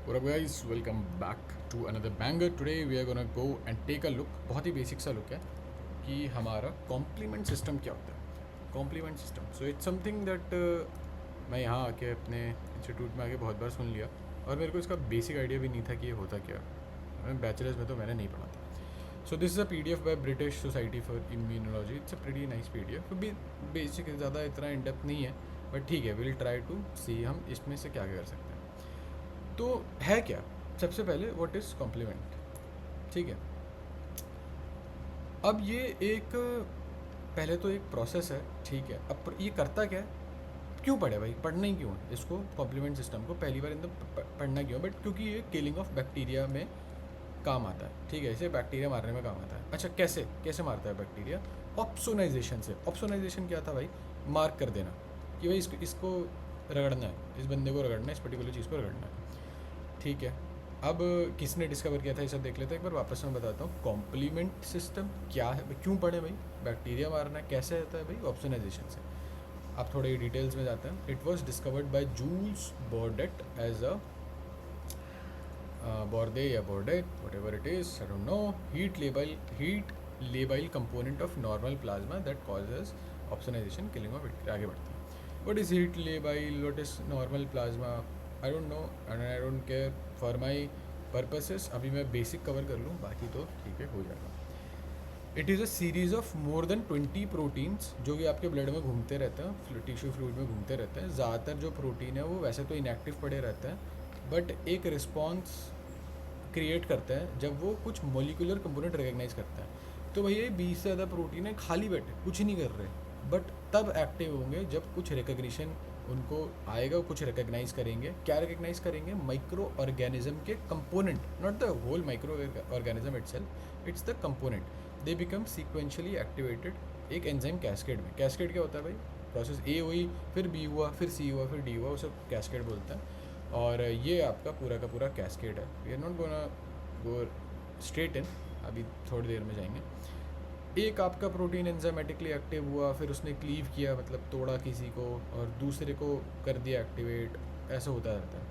What up guys, welcome back to another banger. Today we are gonna go and take a look. बहुत ही basic सा look है कि हमारा complement system क्या होता है. Complement system, so it's something that मैं यहाँ आके अपने इंस्टीट्यूट में आके बहुत बार सुन लिया और मेरे को इसका बेसिक आइडिया भी नहीं था कि ये होता क्या. मैं बैचलर्स में तो मैंने नहीं पढ़ा था. So this is a PDF by British society for immunology. It's a pretty nice PDF. तो भी बेसिक है, ज़्यादा इतना इन डेप्थ नहीं है, बट ठीक है, विल ट्राई टू सी हम इसमें से क्या कर सकते हैं. तो है क्या. सबसे पहले व्हाट इज़ कॉम्प्लीमेंट. ठीक है, अब ये एक पहले तो एक प्रोसेस है. ठीक है, अब ये करता क्या है. क्यों पढ़े भाई, पढ़ना ही क्यों है इसको, कॉम्प्लीमेंट सिस्टम को पहली बार इन पढ़ना क्यों. बट क्योंकि ये किलिंग ऑफ बैक्टीरिया में काम आता है. ठीक है, इसे बैक्टीरिया मारने में काम आता है. अच्छा, कैसे कैसे मारता है बैक्टीरिया. ऑप्सोनाइजेशन से. ऑप्सोनाइजेशन क्या था भाई, मार्क कर देना कि भाई इसको इसको रगड़ना है, इस बंदे को रगड़ना है, इस पर्टिकुलर चीज़ को रगड़ना है. ठीक है, अब किसने डिस्कवर किया था ये सब देख लेते हैं एक बार. वापस मैं बताता हूँ कॉम्प्लीमेंट सिस्टम क्या है, क्यों पढ़े भाई. बैक्टीरिया मारना है, कैसे होता है भाई, ऑप्सोनाइजेशन से. आप थोड़े डिटेल्स में जाते हैं. It was discovered by Jules Bordet as a Bordet या Bordet, whatever it is, I don't know. Heat labile component of normal plasma that causes opsonization killing of it. आगे बढ़ते हैं. What is heat labile, what is normal plasma, I don't know and I don't care for my purposes. अभी मैं basic cover कर लूँ, बाकी तो ठीक है, हो जाएगा. It is a series of more than 20 proteins जो कि आपके ब्लड में घूमते रहते हैं, टिश्यू फ्लूइड में घूमते रहते हैं. ज़्यादातर जो प्रोटीन है वो वैसे तो इनएक्टिव पड़े रहते हैं, बट एक रिस्पॉन्स क्रिएट करता है जब वो कुछ मोलिकुलर कंपोनेंट रिकग्नाइज करता है. तो भैया ये 20 से ज़्यादा प्रोटीन है, खाली बैठे कुछ नहीं कर रहे, बट तब एक्टिव होंगे जब कुछ रिकग्निशन उनको आएगा, कुछ रिकग्नाइज करेंगे. क्या रिकग्नाइज करेंगे, माइक्रो ऑर्गेनिज्म के component, not the whole micro organism itself, it's the component. They become sequentially activated एक एंजाइम कैस्केड में. कैस्केड क्या होता है भाई, प्रोसेस ए हुई, फिर बी हुआ, फिर सी हुआ, फिर डी हुआ, उसे कैस्केड बोलते हैं. और ये आपका पूरा का पूरा कैस्केड है. We are not gonna go straight in, अभी थोड़ी देर में जाएंगे. एक आपका प्रोटीन एंजाइमेटिकली एक्टिव हुआ, फिर उसने क्लीव किया, मतलब तोड़ा किसी को, और दूसरे को कर दिया एक्टिवेट. ऐसा होता रहता है.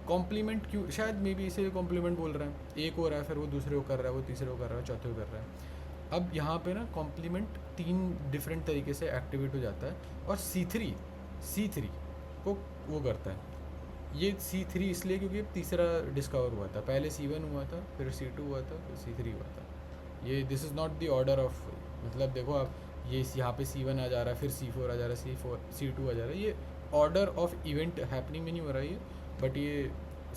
कॉम्प्लीमेंट क्यों, शायद मे बी इसे कॉम्प्लीमेंट बोल रहे हैं. एक हो रहा है, फिर वो दूसरे को कर रहा है, वो तीसरे को कर रहा है, चौथे को कर रहा है. अब यहाँ पे ना कॉम्प्लीमेंट 3 डिफरेंट तरीके से एक्टिवेट हो जाता है. और C3 को वो करता है. ये C3 इसलिए क्योंकि अब तीसरा डिस्कवर हुआ था. पहले C1 हुआ था, फिर C2 हुआ था, फिर C3 हुआ था. ये this is not the order of, मतलब देखो आप, ये यहाँ पे C1 आ जा रहा है, फिर C4 आ जा रहा है, C2 आ जा रहा है. ये ऑर्डर ऑफ इवेंट हैपनिंग में नहीं हो रहा है ये, बट ये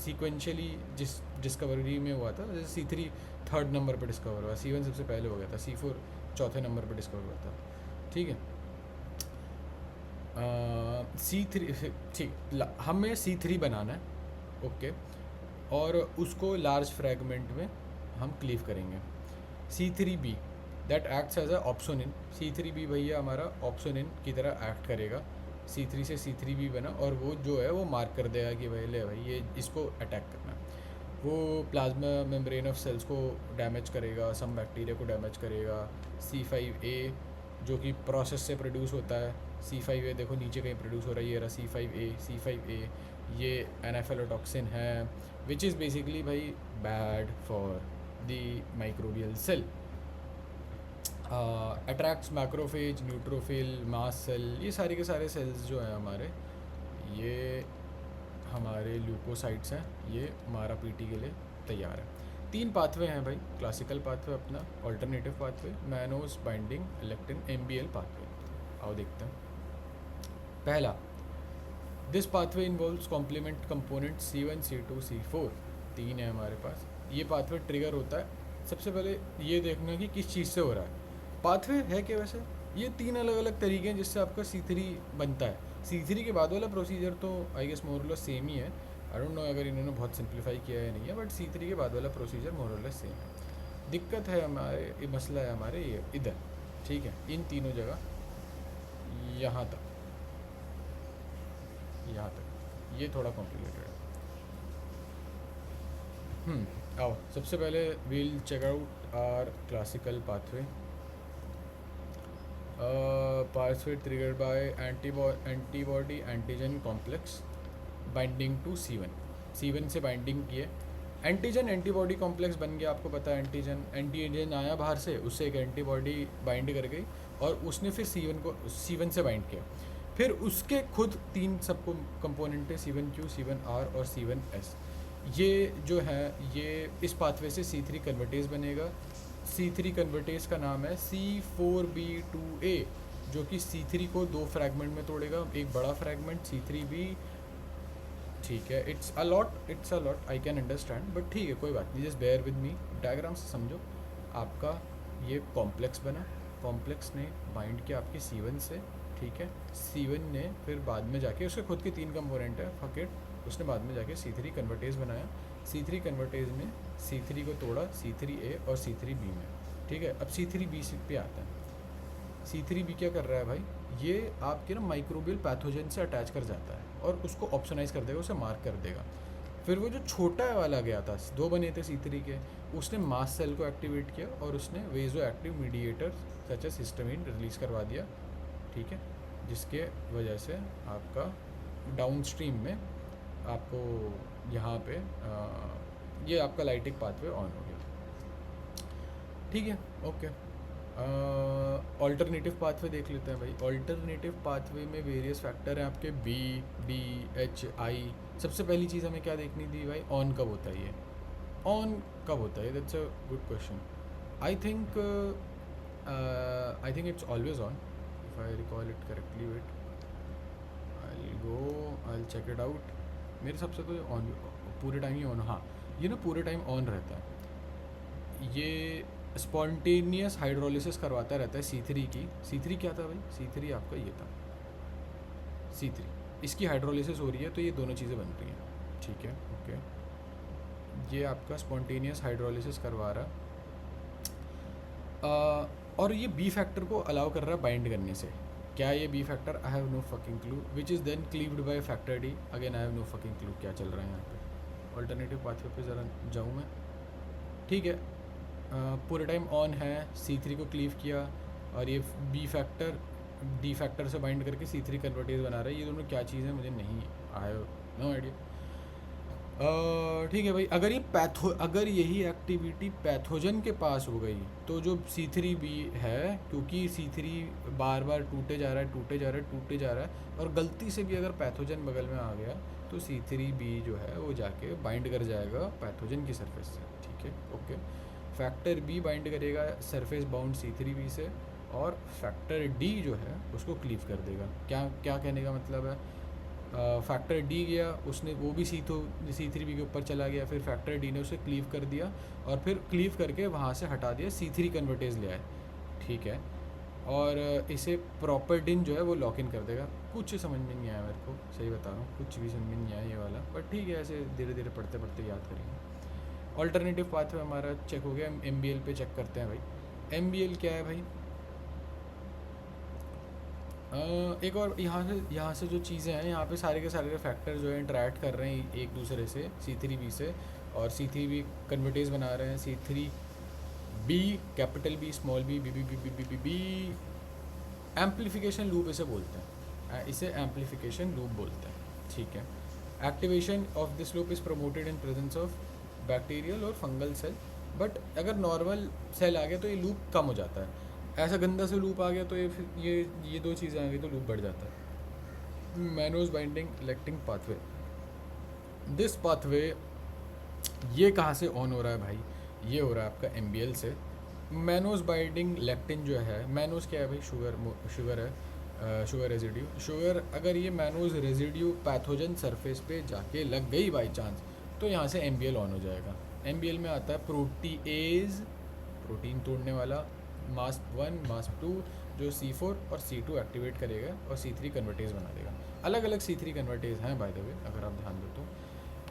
सीक्वेंशियली जिस डिस्कवरी में हुआ था. जैसे C3 थर्ड नंबर पर डिस्कवर हुआ, C1 सबसे पहले हो गया था, C4 चौथे नंबर पर डिस्कवर हुआ था. ठीक है, C3 ठीक, हमें C3 बनाना है. ओके, और उसको लार्ज फ्रैगमेंट में हम क्लीव करेंगे. C3b that acts as a opsonin. C3b भैया हमारा ऑप्सोनिन की तरह एक्ट करेगा. C3 से C3b बना, और वो जो है वो मार्क कर देगा कि भाई ले भाई ये इसको अटैक करना है. वो प्लाज्मा मेम्ब्रेन ऑफ सेल्स को डैमेज करेगा, सम बैक्टीरिया को डैमेज करेगा. C5a जो कि प्रोसेस से प्रोड्यूस होता है. C5a देखो नीचे कहीं प्रोड्यूस हो रहा है, ये रहा C5a. ये एनाफेलोटॉक्सिन है, विच इज़ बेसिकली भाई bad for the microbial cell. Attracts macrophage, neutrophil, mast cell. ये सारे के सारे सेल्स जो हैं हमारे, ये हमारे ल्यूकोसाइट्स हैं. ये हमारा पीटी के लिए तैयार है. 3 पाथवे हैं भाई. क्लासिकल पाथवे अपना, alternative pathway, mannose binding, lectin, MBL pathway. आओ देखते हैं. पहला, this pathway involves complement component C1, C2, C4. 3 है हमारे पास. ये पाथवे ट्रिगर होता है. सबसे पहले ये देखना कि किस चीज़ से हो रहा है. पाथवे है क्या वैसे, ये 3 अलग अलग तरीके हैं जिससे आपका C3 बनता है. C3 के बाद वाला प्रोसीजर तो आई गेस मोरलेस सेम ही है. आई डोंट नो अगर इन्होंने बहुत सिंप्लीफाई किया है नहीं है, बट C3 के बाद वाला प्रोसीजर मोरलेस सेम है. दिक्कत है हमारे, ये मसला है हमारे ये इधर. ठीक है, इन तीनों जगह, यहाँ तक, यहाँ तक ये थोड़ा कॉम्प्लिकेटेड है. आओ सबसे पहले we'll check out our classical pathway. Pathway triggered by antibody antigen complex binding to C1. C1 से बाइंडिंग किए, एंटीजन एंटीबॉडी कॉम्प्लेक्स बन गया, आपको पता है एंटीजन आया बाहर से, उससे एक एंटीबॉडी बाइंड कर गई और उसने फिर C1 से बाइंड किया। फिर उसके खुद 3 सब कंपोनेंट है, C1Q, C1R और C1S। ये जो है ये इस पाथवे से C3 कन्वर्टेज बनेगा। C3 कन्वर्टेज का नाम है C4B2A, जो कि C3 को 2 फ्रैगमेंट में तोड़ेगा, एक बड़ा फ्रैगमेंट C3B। ठीक है, it's a lot I can understand, but ठीक है कोई बात नहीं, just bear with me, diagram से समझो। आपका ये कॉम्प्लेक्स बना, कॉम्प्लेक्स ने बाइंड किया आपके C1 से, ठीक है। C1 ने फिर बाद में जाके, उसके खुद के 3 कंपोनेंट है, फकेट, उसने बाद में जाके C3 कन्वर्टेज बनाया। C3 कन्वर्टेज में C3 को तोड़ा C3A और C3B में, ठीक है। अब C3B पे आता है। C3B क्या कर रहा है भाई, ये आपके ना माइक्रोबियल पैथोजन से अटैच कर जाता है और उसको ऑप्शनाइज कर देगा, उसे मार्क कर देगा। फिर वो जो छोटा वाला गया था, 2 बने थे C3 के, उसने मास्ट सेल को एक्टिवेट किया और उसने vasoactive mediator such as histamine release करवा दिया, ठीक है, जिसके वजह से आपका डाउन स्ट्रीम में आपको यहाँ पे ये आपका लाइटिक पाथवे ऑन हो गया, ठीक है, ओके। ऑल्टरनेटिव पाथवे देख लेते हैं भाई। ऑल्टरनेटिव पाथवे में वेरियस फैक्टर हैं आपके, B, D, H, I। सबसे पहली चीज़ हमें क्या देखनी थी भाई, ऑन कब होता है, ये ऑन कब होता है, that's a good question. I think it's always on, if I recall it correctly, wait I check it out. मेरे हिसाब से तो ऑन, पूरे टाइम ही ऑन, हाँ ये ना पूरे टाइम ऑन रहता है। ये स्पॉन्टेनियस हाइड्रोलिसिस करवाता रहता है C3 की। C3 क्या था भाई, C3 आपका ये था, C3, इसकी हाइड्रोलिसिस हो रही है तो ये दोनों चीज़ें बन रही हैं, ठीक है, ओके। ये आपका स्पॉन्टेनियस हाइड्रोलिसिस करवा रहा, और ये B फैक्टर को अलाउ कर रहा है बाइंड करने से। क्या ये B factor, I have no fucking clue, which is then cleaved by factor D, again I have no fucking clue क्या चल रहा है यहाँ पे। ऑल्टरनेटिव पाथवे पे ज़रा जाऊँ मैं, ठीक है। पूरे टाइम ऑन है, C3 को क्लीव किया और ये B फैक्टर D फैक्टर से बाइंड करके C3 कन्वर्टेज बना रहा है। ये दोनों क्या चीज़ है मुझे नहीं, आई हैव नो आइडिया, ठीक है भाई। अगर यही एक्टिविटी पैथोजन के पास हो गई तो जो C3B है, क्योंकि C3 बार बार टूटे जा रहा है और गलती से भी अगर पैथोजन बगल में आ गया तो C3B जो है वो जाके बाइंड कर जाएगा पैथोजन की सरफेस से, ठीक है, ओके। फैक्टर B बाइंड करेगा सरफेस बाउंड C3B से और फैक्टर D जो है उसको क्लीव कर देगा। क्या कहने का मतलब है, फैक्टर D गया, उसने वो भी C3B के ऊपर चला गया, फिर फैक्टर D ने उसे क्लीव कर दिया और फिर क्लीव करके वहाँ से हटा दिया, C3 कन्वर्टेज ले आए, ठीक है। और इसे प्रॉपर्डिन जो है वो लॉक इन कर देगा। कुछ समझ में नहीं आया मेरे को, सही बता रहा हूँ, कुछ भी समझ में नहीं आया ये वाला, बट ठीक है, ऐसे धीरे धीरे पढ़ते पढ़ते याद करेंगे। ऑल्टरनेटिव पाथवे हमारा चेक हो गया। MBL पे चेक करते हैं भाई। MBL क्या है भाई, एक और यहाँ से जो चीज़ें हैं, यहाँ पे सारे के सारे फैक्टर जो है इंटरेक्ट कर रहे हैं एक दूसरे से, C3B से, और C3B कन्वर्टेज बना रहे हैं, C3B, capital B, small b, B, amplification loop इसे बोलते हैं, इसे एम्पलीफिकेशन लूप बोलते हैं, ठीक है। Activation of this loop is promoted in presence of bacterial और फंगल सेल, बट अगर नॉर्मल सेल आ गया तो ये लूप कम हो जाता है। ऐसा गंदा से लूप आ गया तो ये 2 चीज़ें आ गई तो लूप बढ़ जाता है। Mannose binding lectin pathway, this pathway ये कहाँ से ऑन हो रहा है भाई, ये हो रहा है आपका MBL से। मैनोज बाइंडिंग लेक्टिन जो है, मैनोज क्या है भाई, शुगर है, शुगर रेजिड्यू। शुगर अगर ये मैनोज रेजिड्यू पैथोजन सरफेस पे जाके लग गई बाई चांस तो यहाँ से MBL ऑन हो जाएगा। MBL में आता है प्रोटीएज, प्रोटीन तोड़ने वाला, MASP1, MASP2 जो C4 और C2 एक्टिवेट करेगा और C3 कन्वर्टेज बना देगा। अलग अलग C3 कन्वर्टेज हैं बाय द वे, अगर आप ध्यान दो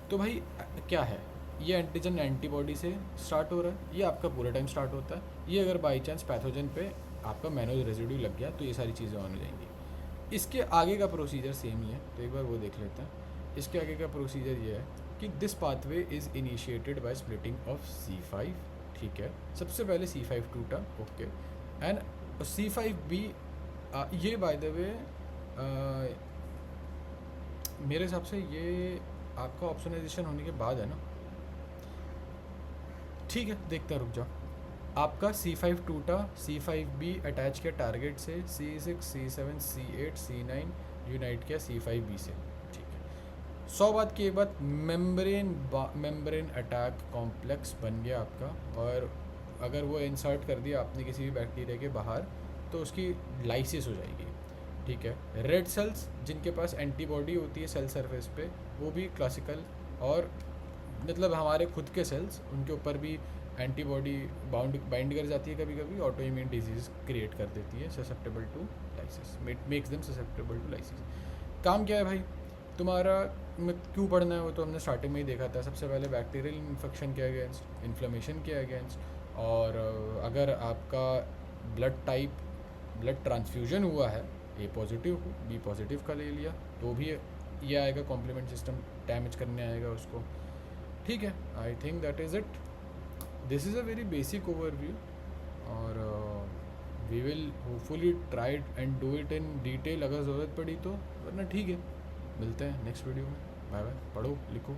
तो भाई क्या है, ये एंटीजन एंटीबॉडी से स्टार्ट हो रहा है, ये आपका पूरा टाइम स्टार्ट होता है। ये अगर बाई चांस पैथोजन पे आपका मैनोज रेजिड्यू लग गया तो ये सारी चीज़ें ऑन हो जाएंगी। इसके आगे का प्रोसीजर सेम ही है, तो एक बार वो देख लेते हैं। इसके आगे का प्रोसीजर ये है कि this pathway is initiated by splitting of C5, ठीक है। सबसे पहले C5 टूटा, ओके, एंड C5B, ये बाय द वे मेरे हिसाब से ये आपका ऑप्शनाइजेशन होने के बाद है ना, ठीक है देखते हैं, रुक जाओ। आपका C5 टूटा, C5B अटैच किया टारगेट से, C6 C7 C8 C9 unite किया C5B से, ठीक है। 100 बात की एक बात, मेम्ब्रेन अटैक कॉम्प्लेक्स बन गया आपका, और अगर वो इंसर्ट कर दिया आपने किसी भी बैक्टीरिया के बाहर तो उसकी लाइसिस हो जाएगी, ठीक है। रेड सेल्स जिनके पास एंटीबॉडी होती है सेल सरफेस पे, वो भी क्लासिकल, और मतलब हमारे खुद के सेल्स उनके ऊपर भी एंटीबॉडी बाइंड कर जाती है, कभी कभी ऑटो इम्यून डिजीज़ क्रिएट कर देती है, susceptible to lysis, makes them susceptible to lysis. काम क्या है भाई तुम्हारा, में क्यों पढ़ना है वो तो हमने स्टार्टिंग में ही देखा था। सबसे पहले बैक्टीरियल इन्फेक्शन के अगेंस्ट, इन्फ्लेमेशन के अगेंस्ट, और अगर आपका ब्लड टाइप, ब्लड ट्रांसफ्यूजन हुआ है, ए पॉजिटिव बी पॉजिटिव का ले लिया तो भी ये आएगा, कॉम्प्लीमेंट सिस्टम डैमेज करने आएगा उसको, ठीक है। I think that is it, this is a very basic overview, और we will hopefully try and do it in detail अगर ज़रूरत पड़ी तो, वरना ठीक है, मिलते हैं नेक्स्ट वीडियो में। बाय बाय, पढ़ो लिखो।